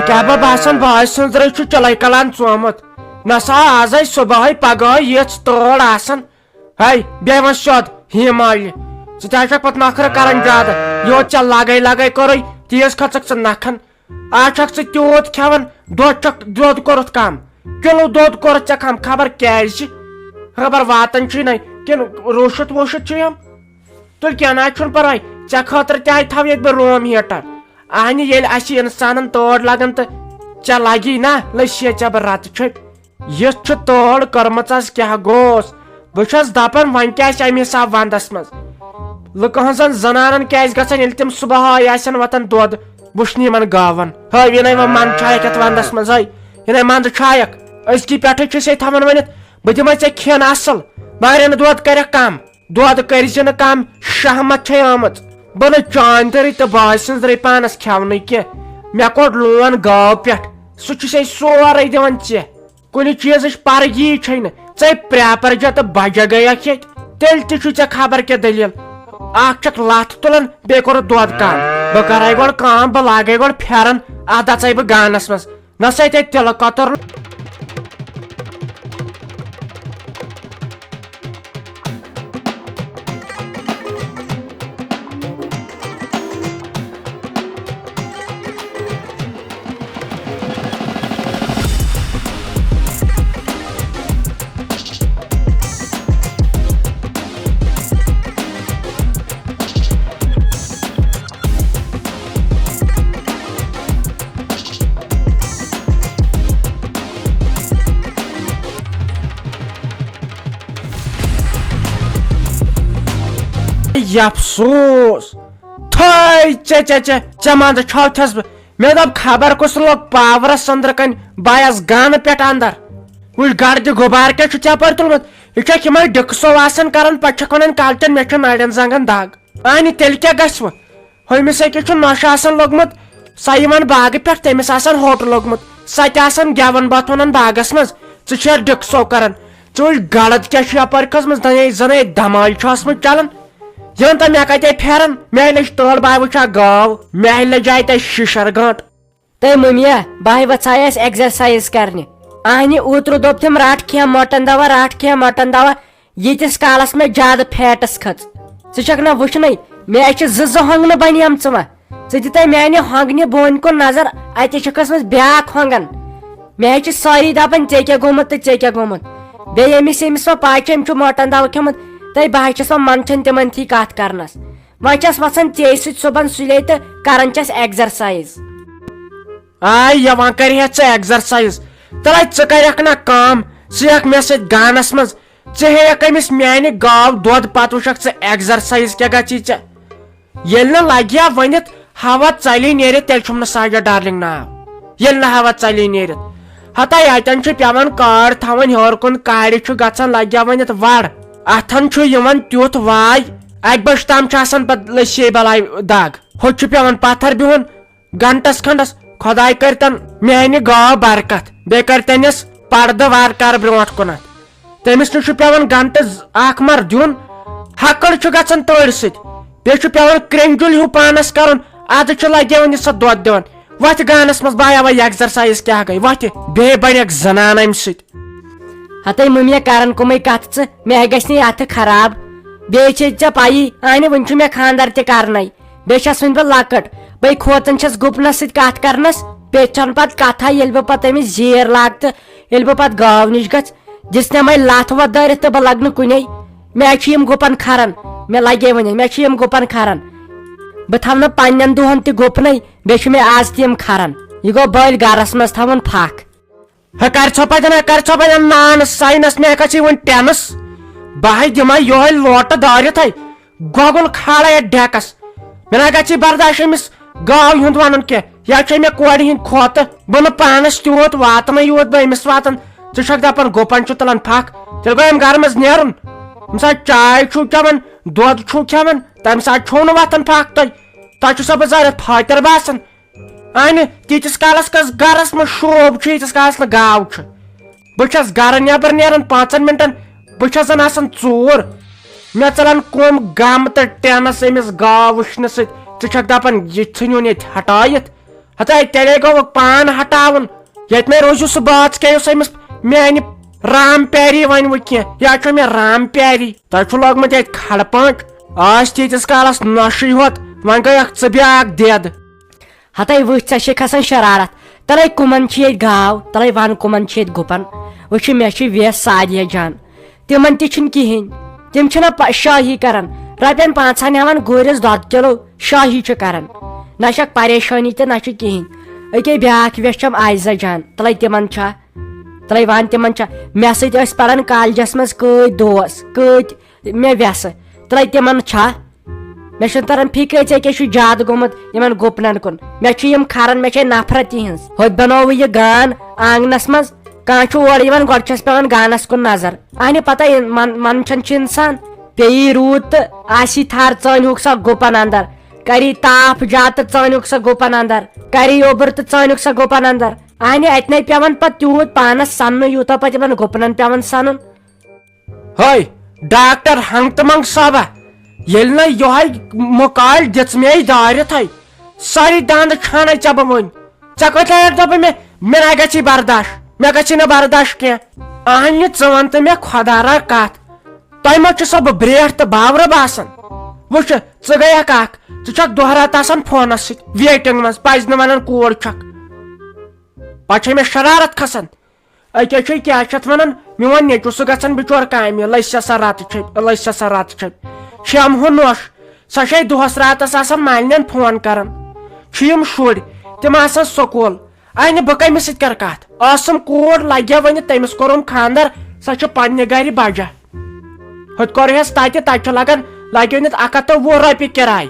کیا باسان بھائی سندر چلائی کلان ژومت نسا آز صبح پگہ یژ تر آسان ہے بے ون سیود ہی مالہِ ژٕ پتہ نکھرٕ کران زیادٕ یوت ژےٚ لگے لگے کوٚرُے تیز کھژکھ ژٕ نکھن آز چھکھ ژٕ تیوٗت کھٮ۪وان دۄد چھکھ دۄد کوٚرُتھ کم کِلوٗ دۄد کوٚرُتھ ژےٚ کم خبر کیازِ خبر واتان چھُے نَے کِنہٕ روٗشِتھ ووٗشِتھ چھُ یِم تُل کینٛہہ نہ چھُنہٕ پرواے ژےٚ خٲطرٕ تہِ تھاو ییٚتہِ بہٕ روم ہیٹر اہنہِ ییٚلہِ اَسہِ اِنسانن تٲر لگان تہٕ ژےٚ لگی نا لٔسی ژےٚ بہٕ رتہٕ چھُپۍ یِژھ چھِ تٲر کٔرمٕژ حظ کیٛاہ گوس بہٕ چھُس دپان وۄنۍ کیٛاہ آسہِ امہِ حساب ونٛدس منٛز لُکہٕ ہٕنٛزن زنانن کیٛازِ گژھان ییٚلہِ تِم صبحٲے آسن وتان دۄد وٕچھنہِ یِمن گاون ہٲو یِنَے وۄنۍ منٛد چھایکھ یتھ ونٛدس منٛز ہٲے یِنَے منٛدٕ چھایکھ أزکی پٮ۪ٹھٕے چھُسے تھاوان ؤنِتھ بہٕ دِمے ژےٚ کھٮ۪ن اصل مگر نہٕ دۄد کرکھ کم دۄد کٔرزِ نہٕ کم شہمت چھے آمٕژ بہٕ نہٕ چاندرٕے تہٕ بٲے سٕنٛزرٕے پانس کھٮ۪ونٕے کینٛہہ مےٚ کوٚڑ لون گٲو پٮ۪ٹھ سُہ چھُسے سورُے دِوان ژےٚ کُنہِ چیٖزٕچ پرگی چھے نہٕ ژے پرٛاپرجا تہٕ بجا گٔیکھ ییٚتہِ تیٚلہِ تہِ چھُ ژےٚ خبر کیٛاہ دٔلیٖل اکھ چھکھ لتھ تُلان بیٚیہِ کوٚرُتھ دۄد کم بہٕ کرے گۄڈٕ کٲم بہٕ لاگے گۄڈٕ پھیرن اتھ اژے بہٕ گانس منٛز نسا تے تِلہٕ کۄتُر افسوس تھے ژے منٛزٕ چھوتھس بہٕ مےٚ دوٚپ خبر کُس لوگ پاورس أنٛدرٕ کنۍ بایس گانہٕ پٮ۪ٹھ اندر وٕچھ گردِ غُبار کیٛاہ چھُ ژےٚ تُلمُت یہِ چھکھ یِمے ڈِکسو آسان کران پتہٕ چھکھ ونان کالچن مےٚ چھُ نرٮ۪ن زنٛگن دگ اہنہِ تیٚلہِ کیٛاہ گژھِ وۄنۍ ہُمِس أکِس چھُ نۄش آسان لوگمُت سۄ یِوان باغہٕ پٮ۪ٹھ تٔمِس آسان ہوٹ لوگمُت سۄ تہِ آسان گٮ۪وان بتھ ونان باغس منٛز ژٕ چھِ ڈِکسو کران ژٕ وٕچھ گلد کیٛاہ چھُ یپٲرۍ کھٔژمٕژ زنے دمال چھُ ٲسمٕژ چلان یہ تو مے کتے پھیرن مے لج تل باے وچھا گاو مے لجائے تے ششر گنٹ تے ممیا باے وژھایس ایکسرسائز کرنے اہنہِ اوترٕ دوٚپ تٔمۍ رٹ کھیٚنٛہہ مٹن دوا ییٖتِس کالس مےٚ زیادٕ فیٹس کھٔژ ژٕ چھکھ نہ وٕچھنٕے مےٚ چھِ زٕ ہۄنٛگنہٕ بنیمژٕ وۄنۍ ژٕ دِتے میانہِ ہۄنٛگنہِ بۄن کُن نظر اتہِ چھِ کھٔژمٕژ بیاکھ ہۄنٛگن مےٚ چھِ سٲری دپان ژےٚ کیٛاہ گوٚمُت تہٕ ژےٚ کیٛاہ گوٚمُت بیٚیہِ ییٚمِس وۄنۍ پاے چھِ أمۍ چھُ مٹن دوا کھیوٚمُت تہٕ بہٕ چھس وۄنۍ منٛدچھان تِمن تھی کتھ کرنس وۄنۍ چھس وژھان ژے سۭتۍ صبحن سُلے تہٕ کران چھس ایکسرسایز آے وۄنۍ کرِ ژٕ ایکسرسایز تلے ژٕ کرکھ نہ کٲم ژٕ یکھ مےٚ سۭتۍ گانس منٛز ژٕ ہیٚیکھ أمِس میانہِ گاو دۄد پتہٕ وٕچھکھ ژٕ ایکسرسایز کیٛاہ گژھی ژےٚ ییٚلہِ نہٕ لگہِ ہا ؤنِتھ ہوا ژلی نیٖرِتھ تیٚلہِ چھُم نہٕ ساجا ڈارلنگ ناو ییٚلہِ نہٕ ہوا ژلی نیٖرِتھ ہتا اتٮ۪ن چھُ پیوان کٲڈ تھاوٕنۍ ہیوٚر کُن کاڑِ چھُ گژھان لگہِ ہا ؤنِتھ وڑ اتھن چھُ یِوان تیُتھ واے اکہِ بجہِ تام چھُ آسان پتہٕ لٔسی بلاے دگ ہوٚتہِ چھُ پیوان پتھر بِہُن گنٹس کھنڈس خۄداے کٔرتن میانہِ گاو برکت بیٚیہِ کٔرتنس پردٕ وارٕ کارٕ برونٛٹھ کُنتھ تٔمِس نہٕ چھُ پیوان گنٹہٕ اکھ مر دیُن ہکڑ چھُ گژھان تۭرِ سۭتۍ بیٚیہِ چھُ پیوان کرٛنٛجُل ہیوٗ پانس کرُن ادٕ چھُ لگیوان سۄ دۄد دِوان وتھ گانس منٛز بایا وۄنۍ ایکسرسایز کیٛاہ گٔے وتھ بیٚیہِ بنیکھ زنان امہِ سۭتۍ ہتے ممیا کران کُمے کتھ ژٕ مےٚ گژھِ نہٕ اتھٕ خراب بیٚیہِ چھے ژےٚ پیی اہنہِ وُنہِ چھُ مےٚ خاندر تہِ کرنے بیٚیہِ چھس وُنہِ بہٕ لۄکٕٹ بیٚیہِ کھوژان چھس گُپنس سۭتۍ کتھ کرنس بیٚیہِ چھنہٕ پتہٕ کتھا ییٚلہِ بہٕ پتہٕ أمِس زیٖر لاگہٕ تہٕ ییٚلہِ بہٕ پتہٕ گاو نِش گژھ دِژنےمے لتھ وتھ دٲرِتھ تہٕ بہٕ لگہٕ نہٕ کُنے مےٚ چھِ یِم گُپن کھران مےٚ لگے وۄنۍ مےٚ چھِ یِم گُپن کھران بہٕ تھاو نہٕ پننٮ۪ن دۄہن تہِ گُپنٕے بیٚیہِ چھِ مےٚ آز تہِ یِم کھران یہِ گوٚو بٔلۍ گرس منٛز تھاوُن پھکھ نان ساینس مےٚ گژھی وۄنۍ ٹینس بہٕ دِمے یہے لوٹہٕ دٲرِتھے گۄگُل کھالے یتھ ڈیکس مےٚ نہ گژھی برداش أمِس گاو ہُنٛد ونُن کینٛہہ یا چھے مےٚ کورِ ہٕنٛدۍ کھوتہٕ بہٕ نہٕ پانس تیوٗت واتنٕے یوت بہٕ أمِس واتان ژٕ چھکھ دپان گُپن چھُ تُلان پھکھ تیٚلہِ گوٚو أمۍ گرٕ منٛز نیرُن ییٚمہِ ساتہٕ چاے چھُو چٮ۪وان دۄد چھُو کھٮ۪وان تمہِ ساتہٕ چھُو نہٕ وتھان پھکھ تۄہہِ چھُ سا بِزٲرِتھ فٲطر باسان اہنہِ تیٖتِس کالس کٔژ گرس منٛز شوب چھُ ییٖتِس کالس نہٕ گاو چھُ بہٕ چھس گرٕ نٮ۪بر نیران 5 منٹن بہٕ چھس زن آسان ژوٗر مےٚ ژلان کُم غم تہٕ ٹینس أمِس گاو وٕچھنہٕ سۭتۍ ژٕ چھکھ دپان یہِ ژھٕنِوُن ییٚتہِ ہٹٲیِتھ ہتا تیلے گو پان ہٹاون یت میں روزو سہ بات کیس امس میانہ رام پیاری ون وہ کی یا چھ مے رام پیاری تہ لوگمت یہ کھڑ پانٹ آج تیتس کالس نشی ہوت ون گئی اخ ژٕ بیاکھ دید ہتاے وچ ژے کھسان شرارت تلے کمن چھ یہ گاو تلے ون کمن چھ یہ گپن وچ مے چھ ویس سادیہ جان تمن تہ چھن کہین تم چھنا شاہی کران رۄپین 5 ہیوان گورس 2 کلو شاہی چھ کران نہ چھک پریشانی تہ نہ چھ کہین اکے بیاکھ ویس چھم عائزہ جان تلے تمن چھا تلے وان تمن چھا مے سۭتۍ ٲسۍ پران کالجس منٛز کۭتۍ دوس کۭتۍ مے ویسہٕ تلے تمن چھا مے چھُنہٕ تران فکرے ژےٚ کیٛاہ چھُ زیادٕ گوٚمُت یِمن گُپنن کُن مے چھُ یم کھران مے چھے نفرت یِہنٛز ہوٚتہِ بنووٕ یہِ گان آنگنس منٛز کانٛہہ چھُ اورٕ یِوان گۄڈٕ چھس پیوان گانس کُن نظر اہنہِ پتہ منچھان چھُ انسان پیٚیی روٗد تہٕ آسی تھر ژٲنۍہُکھ سا گُپن اندر کری تاپھ زیادٕ تہٕ ژٲنۍہُکھ سا گُپن اندر کری اوٚبُر تہٕ ژٲنۍہُکھ سا گُپن اندر اہنہِ اتنے پیوان پتہٕ تیوٗت پانس سننہٕ یوٗتاہ پتہٕ یِمن گُپنن پیوان سنُن ہے ڈاکٹر ہنگ تہٕ منگ صٲبا ییٚلہِ نہٕ یِہوے مُکالہِ دِژ مے دارِتھے ساری دند چھانے ژےٚ بہٕ وۄنۍ ژےٚ کۭتیاہ دۄپ مےٚ نہ گژھی برداش مےٚ گژھی نہٕ برداش کینٛہہ اہنہِ ژٕ ون تہٕ مےٚ خۄدا را کتھ تۄہہِ ما چھُ سۄ بہٕ برٛیٹھ تہٕ باورٕ باسان وٕچھ ژٕ گٔیکھ اکھ ژٕ چھکھ دۄہ رات آسان فونس سۭتۍ ویٹنگ منٛز پزِ نہٕ ونان کوٗر چھکھ پتہٕ چھے مےٚ شرارت کھسان أکیاہ چھُ کیاہ چھِ اتھ ونان میون نیٚچو سُہ گژھان بچور کامہِ لٔسۍ سا رتہٕ چھٔپۍ لٔسۍ سا رتہٕ چھٔپۍ شام ہُہ نوش سۄ چھے دۄہس راتس آسان مالنٮ۪ن فون کران چھِ یم شُرۍ تِم آسان سکوٗل اہنہِ بہٕ کٔمِس سۭتۍ کرٕ کتھ ٲسٕم کوٗر لگیا وۄنۍ تٔمِس کوٚرُم خانٛدر سۄ چھِ پننہِ گرِ بجا ہُتہِ کوٚرہس تتہِ چھُ لگان لگٲوِتھ 120 رۄپیہِ کِراے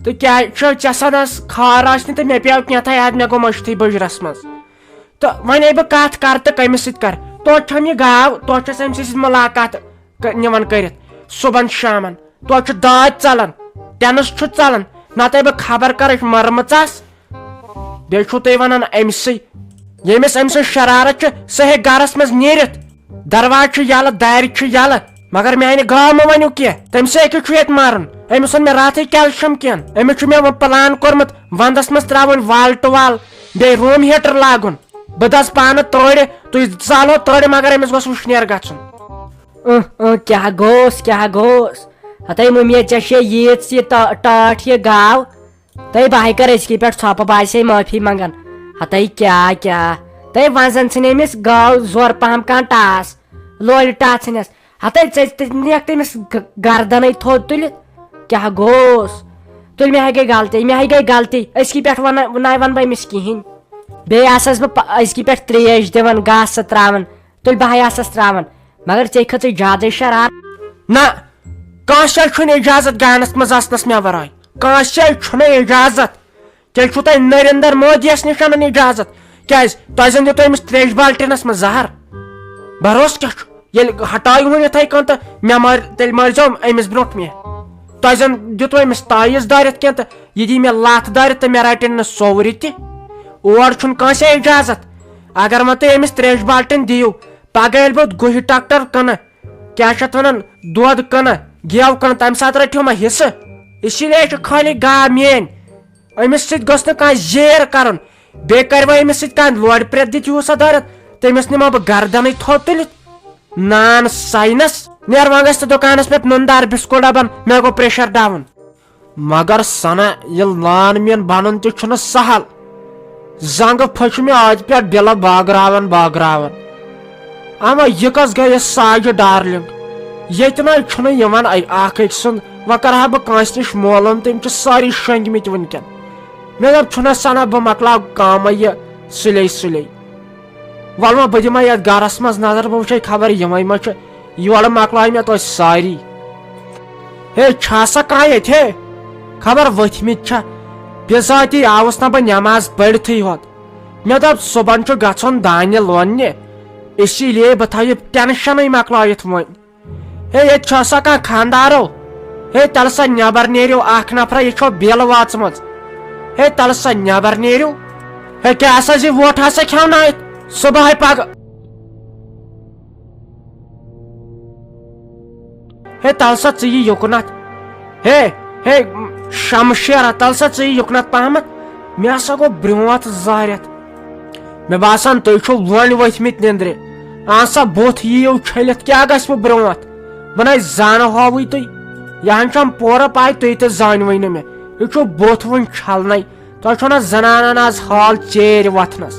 تہٕ کیاہ چھُ ژےٚ سنس خار آسنہِ تہٕ مےٚ پیٚو کینٛژھا یاد مےٚ گوٚو مٔشتھٕے بٕجرس منٛز تہٕ وۄنۍ بہٕ کتھ کرٕ تہٕ کٔمِس سۭتۍ کرٕ توتہِ چھم یہِ گاو توتہِ چھس أمۍ سۭتۍ مُلاقات نِوان کٔرِتھ صبحن شامن توتہِ چھُ داج ژلان ٹینس چھُ ژلان نتہٕ بہٕ خبر کرٕچ مرمٕژ بیٚیہِ چھُو تُہۍ ونان أمسٕے ییٚمِس أمۍ سٕنٛز شرارت چھِ سُہ ہیٚکہِ گرس منٛز نیٖرِتھ دروازٕ چھُ یلہٕ دارِ چھُ یلہٕ مگر میانہِ گاو مہ ؤنِو کینٛہہ تٔمۍ سۭتۍ چھُ ییٚتہِ مرُن أمِس اوٚن مےٚ راتھٕے کیلشیم کینٛہہ أمِس چھُ مےٚ پلان کوٚرمُت ونٛدس منٛز تراوٕنۍ وال ٹُو وال بیٚیہِ روٗم ہیٖٹر لاگُن بہٕ دس پانہٕ تورِ تُہۍ ژالو تورِ مگر أمِس گوٚژھ وُشنیر گژھُن کیاہ گوٚس ہتاے ممی ژےٚ چھے ییٖژ یہِ ٹاٹھ یہِ گاو تہٕ بہٕ کرٕ أزکی پٮ۪ٹھ ژھۄپہٕ باسے معٲفی منگان ہتاے کیاہ تہٕ وۄنۍ زن ژھٕنۍ أمِس گاو زورٕ پہم کانٛہہ ٹاس لورِ ٹاس ژھٕنٮ۪س ہتاے ژےٚ نِکھ تٔمِس گردنٕے تھوٚد تُلِتھ کیاہ گوٚس تُل مےٚ گٔے غلطی أزکی پٮ۪ٹھ نَے ونہٕ بہٕ أمِس کِہینۍ بیٚیہِ آسس بہٕ أزکی پٮ۪ٹھ تریش دِوان گاسہٕ تراوان تُل بہے آسس تراوان مگر ژےٚ کھٔژٕے زیادٕے شرارت نہ کٲنٛسہِ جایہِ چھُنہٕ اجازت گانس منٛز آسنس مےٚ ورٲے کٲنٛسہِ جایہِ چھُنہٕ اجازت تیٚلہِ چھُو تۄہہِ نریندر مودیَس نِش انن اجازت کیازِ تۄہہِ زن دِتوٗ أمِس تریش بالٹیٖنس منٛز زہر بروسہٕ کیٛاہ چھُ ییٚلہِ ہٹٲیہُن یِتھے کٔنۍ تہٕ مےٚ تیٚلہِ مرزیو أمِس برونٛٹھ مےٚ تۄہہِ زن دِتوٗ أمِس تایٖز دٲرِتھ کینٛہہ تہٕ یہِ دی مےٚ لتھ دٲرِتھ تہٕ مےٚ رٹن نہٕ سورِ تہِ اور چھُنہٕ کٲنٛسے اجازت اگر وۄنۍ تُہۍ أمِس تریش بالٹیٖن دِیِو پگہہ ییٚلہِ بہٕ گُہہِ ٹریکٹر کٕنہٕ کیٛاہ چھِ اتھ ونان دۄد کٕنہٕ گیو کٕنہٕ تمہِ ساتہٕ رٔٹِو مےٚ حصہٕ اسی لیے چھُ خٲلی گاو میٲنۍ أمِس سۭتۍ گوٚژھ نہٕ کانٛہہ زیر کرُن بیٚیہِ کرِ وۄنۍ أمِس سۭتۍ کانٛہہ لورِ پرٮ۪تھ دِتھ یوٗ سا دٲرِتھ تٔمِس نِمو بہٕ گردنٕے تھوٚد تُلِتھ نان ساینس نیر وۄنۍ گژھِ تہٕ دُکانس پٮ۪ٹھ نُندار بِسکوٗٹ ڈبن مےٚ گوٚو پریشر ڈاوُن مگر سنا ییٚلہِ لان مین بنُن تہِ چھُنہٕ سہل زنگہٕ پھٔچ مےٚ اتہِ پٮ۪ٹھ بِلہٕ باگراوان اما یہِ کۄس گٔیس ساجہِ ڈارلنگ ییٚتہِ نَے چھُنہٕ یِوان اکھ أکۍ سُنٛد وۄنۍ کرٕ ہا بہٕ کٲنٛسہِ نِش مولوٗم تِم چھِ سٲری شۄنٛگمٕتۍ ؤنکیٚن مےٚ دوٚپ چھُنہ سنا بہٕ مۄکلاو کٲمٕے یہِ سُلے وَلہٕ وۄنۍ بہٕ دِمے یتھ گرس منٛز نظر بہٕ وٕچھے خبر یِمے ما چھِ یورٕ مۄکلایہِ مےٚ توتہِ ساری ہے چھا سا کانٛہہ ییٚتہِ ہے خبر ؤتھمٕتۍ چھا بِذٲتی آوُس نہٕ بہٕ نٮ۪ماز پٔرتھٕے ہوت مےٚ دوٚپ صبحن چھُ گژھُن دانہِ لوننہِ اسی لیے بہٕ تھاو یہِ ٹینشنٕے مۄکلٲیِتھ وۄنۍ ہے ییٚتہِ چھا سا کانٛہہ خانٛدارو ہے تلہٕ سا نٮ۪بر نیٖرِو اکھ نفرا یہِ چھو بِل واژمٕژ ہے تلہٕ سا نٮ۪بر نیٖرِو ہے کیٛاہ سا زِ ووٹ ہسا کھٮ۪ونٲیِتھ صبحٲے پگہہ ہے تل سا ژٕ یہِ یُکنتھ ہے شمشیرا تل سا ژٕ یہِ یُکنتھ پہمتھ مےٚ ہسا گوٚو برٛونٛٹھ 2 رٮ۪تھ مےٚ باسان تُہۍ چھِو وۄنۍ ؤتھمٕتۍ نیٚنٛدرِ آسا بُتھ یِیِو چھٔلِتھ کیٛاہ گژھِ مےٚ برٛونٛٹھ بہٕ نَے زانہٕ ہووٕے تُہۍ یہِ ہن چھم پوٗرٕ پاے تُہۍ تہِ زٲنوٕے نہٕ مےٚ یہِ چھُ بُتھ وُنہِ چھلنَے تۄہہِ چھو نہ زنانن آز حال چیرِ وۄتھنس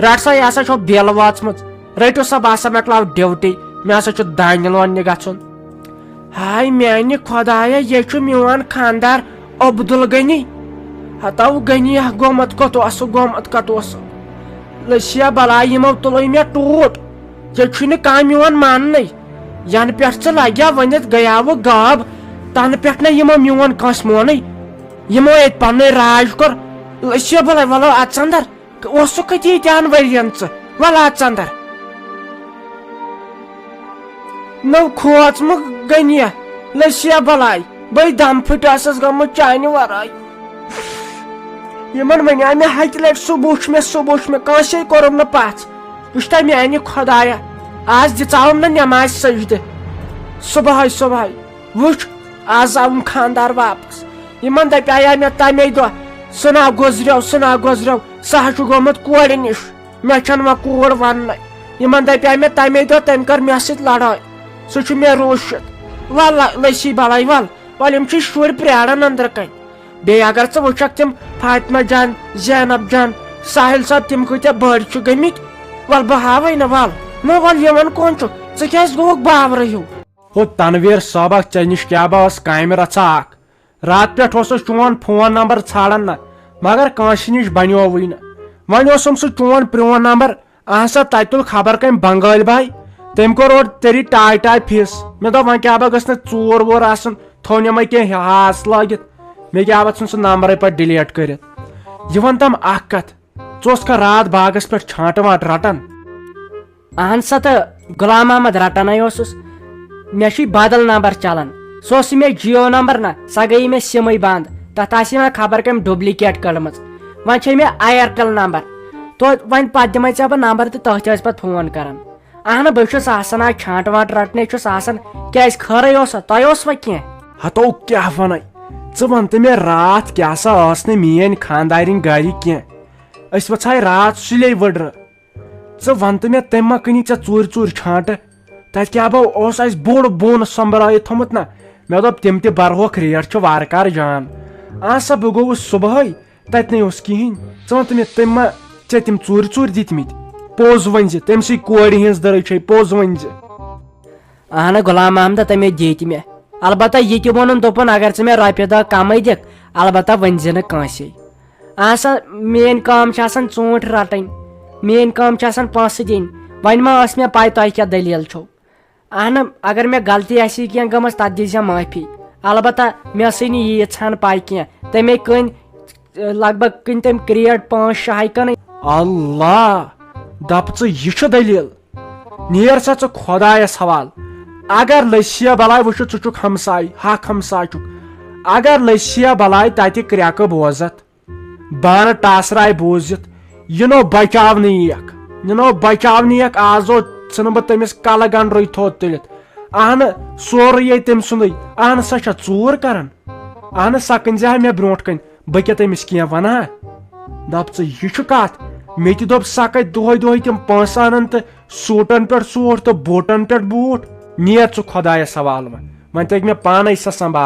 رٹ سا یہِ ہسا چھو بِل وٲژمٕژ رٔٹِو سا بہٕ ہسا مۄکلاو ڈیوٹی مےٚ ہسا چھُ دانہِ لوننہِ گژھُن ہاے میانہِ خۄدایا یہِ چھُ میون خاندار عبدل غنی ہتو غنی گوٚمُت کوٚت اوسُکھ گوٚمُت کتھ اوسُکھ لٔسیا بلاے یِمو تُلٕے مےٚ ٹوٗٹ ییٚتہِ چھُنہٕ کانٛہہ میون ماننٕے ینہٕ پٮ۪ٹھ ژٕ لگیا ؤنِتھ گٔیاوٕ غاب تنہٕ پٮ۪ٹھ نہٕ یِمو میون کٲنٛسہِ مونٕے یِمو ییٚتہِ پننُے راج کوٚر لٔسیا بلاے ولو اژ انٛدر اوسُکھ کتہِ ییٖتہن ؤرین ژٕ ول اژ انٛدر نو کھوژمُت غنیا لٔسیا بلاے بٔے دم پھٕٹۍ ٲسٕس گٔمٕژ چانہِ ورٲے یِمن ونیاو مےٚ ہَکہِ لٹہِ صبح چھُ مےٚ کٲنٛسے کوٚرُم نہٕ پژھ وٕچھ تا میانہِ خۄدایا آز دِژاوُم نہٕ نٮ۪مازِ سجدٕ صبحٲے وٕچھ آز آوُم خاندار واپس یِمن دپیایا مےٚ تمے دۄہ سُہ نا گُزریو سُہ ہا چھُ گوٚمُت کورِ نِش مےٚ چھنہٕ وۄنۍ کوٗر وننٕے یِمن دپیاے مےٚ تمے دۄہ تٔمۍ کٔر مےٚ سۭتۍ لڑٲے سُہ چھُ مےٚ روٗشِتھ ول لٔسی بلاے ول یِم چھِ شُرۍ پراران أنٛدرٕ کَنۍ بیٚیہِ اگر ژٕ وٕچھکھ تِم فاطمہ جان زینب جان ساحل صٲب تِم کۭتیاہ بٔڑۍ چھِ گٔمٕتۍ ول بہٕ ہاوے نہٕ ول یِمن کون چھُ ژٕ کیازِ گوٚوُکھ باورٕ ہیوٗ ہو تنویٖر صٲبا ژےٚ نِش کیٛاہ بہٕ ٲس کامہِ رژھا اکھ رات پٮ۪ٹھ اوسُس چون فون نمبر ژھانڈان نہ مگر کٲنٛسہِ نِش بنیووٕے نہٕ وۄنۍ اوسُم سُہ چون پرٛون نمبر اہسا تتہِ تُل خبر کٔمۍ بنگٲلۍ باے تٔمۍ کوٚر اورٕ تیٚری ٹاے فِس مےٚ دوٚپ وۄنۍ کیٛاہ بہٕ گٔژھ نہٕ ژوٗر ووٗر آسُن تھوٚو نٮ۪مے کینٛہہ ہاس لٲگِتھ مےٚ کیٛاہ بہٕ ژھُن سُہ نمبرے پتہٕ ڈِلیٹ کٔرِتھ یہِ وَن تم اکھ کتھ ژٕ اوسکھا رات باغس پٮ۪ٹھ چھانٹہٕ وانٹہٕ رٹان اہن سا تہٕ غلام محمد رٹانے اوسُس مےٚ چھُے بدل نمبر چلان سُہ اوس مےٚ جیو نمبر نہ سۄ گٔیے مےٚ سِمٕے بنٛد تتھ آسہِ مےٚ خبر کٔمۍ ڈُبلِکیٹ کٔڑمٕژ وۄنۍ چھے مےٚ اَیرٹل نمبر توتہِ وۄنۍ پتہٕ دِمے ژےٚ بہٕ نمبر تہٕ تٔتھۍ ٲسۍ پتہٕ فون کران اہنہٕ بہٕ چھُس آسان آز چھانٹہٕ وانٹہٕ رٹنٕے چھُس آسان کیازِ خٲرٕے اوسا تۄہہِ اوسوا کینٛہہ ہتو کیٛاہ ونے ژٕ ون تہٕ مےٚ راتھ کیٛاہ سا ٲس نہٕ میٲنۍ خاندارِنۍ گرِ کینٛہہ أسۍ وژھاے راتھ سُلے وٕڈرٕ ژٕ ون تہٕ مےٚ تٔمۍ ما کٕنی ژےٚ ژوٗرِ چھانٹہٕ تتہِ کیٛاہ بہٕ اوس اسہِ بوٚڑ بوٚن سۄمبرٲیِتھ تھوٚمُت نہ مےٚ دوٚپ تِم تہِ برہوکھ ریٹ چھِ وارٕ کارٕ جان سا بہٕ گوٚوُس صبحٲے تتہِ نَے اوس کِہینۍ ژٕ ون تہٕ مےٚ تٔمۍ ما ژےٚ تِم ژوٗرِ دِتمٕتۍ پوٚز ؤنۍ زِ تٔمۍ سٕے کورِ ہِنٛز دٔرے چھے پوٚز ؤنۍ زِ اہنہٕ غلام محمد تمے دِتۍ مےٚ البتہ یہِ تہِ ووٚنُن دوٚپُن اگر ژٕ مےٚ رۄپیہِ دہ کمٕے دِکھ البتہ ؤنۍ زِ نہٕ کٲنٛسے سا میٲنۍ کٲم چھِ آسان ژوٗنٛٹھۍ رٹٕنۍ میٲنۍ کٲم چھِ آسان پونٛسہٕ دِنۍ وۄنۍ ما ٲس مےٚ پاے تۄہہِ کیٛاہ دٔلیٖل چھو اہنہٕ اگر مےٚ غلطی آسہِ ہے کینٛہہ گٔمٕژ تتھ دیٖزِ معٲفی البتہ مےٚ ٲسٕے نہٕ ییٖژہن پاے کینٛہہ تمے کٕنۍ لگ بگ کٕنۍ تٔمۍ کریٹ 5-6 کٕنٕنۍ اللہ دپ ژٕ یہِ چھُ دٔلیٖل نیر سا ژٕ خۄدایس حوال اگر لٔسیا بلاے وٕچھُ ژٕ چھُکھ ہمساے حق ہمساے چھُکھ اگر لٔسیا بلاے تتہِ کرٛٮ۪کہٕ بوزتھ بانہٕ ٹاسراے بوٗزِتھ یہِ نو بچاونہٕ یکھ آز ژھٕنہٕ بہٕ تٔمِس کلہٕ گنڈرٕے تھوٚد تُلِتھ اہنہٕ سورُے تٔمۍ سُنٛدُے اہنہٕ سۄ چھا ژوٗر کران اہنہٕ سۄ کٕنۍ زِ ہا مےٚ برونٛٹھ کَنۍ بہٕ کیٛاہ تٔمِس کینٛہہ ونہٕ ہا دپ ژٕ یہِ چھُ کتھ مےٚ تہِ دوٚپ سۄ کتہِ دۄہے تِم پونٛسہٕ انان تہٕ سوٗٹن پٮ۪ٹھ سوٗٹ تہٕ بوٗٹن پٮ۪ٹھ بوٗٹ نیر ژٕ خۄدایس حوالہٕ وۄنۍ تٔگۍ مےٚ پانے سۄ سنبھال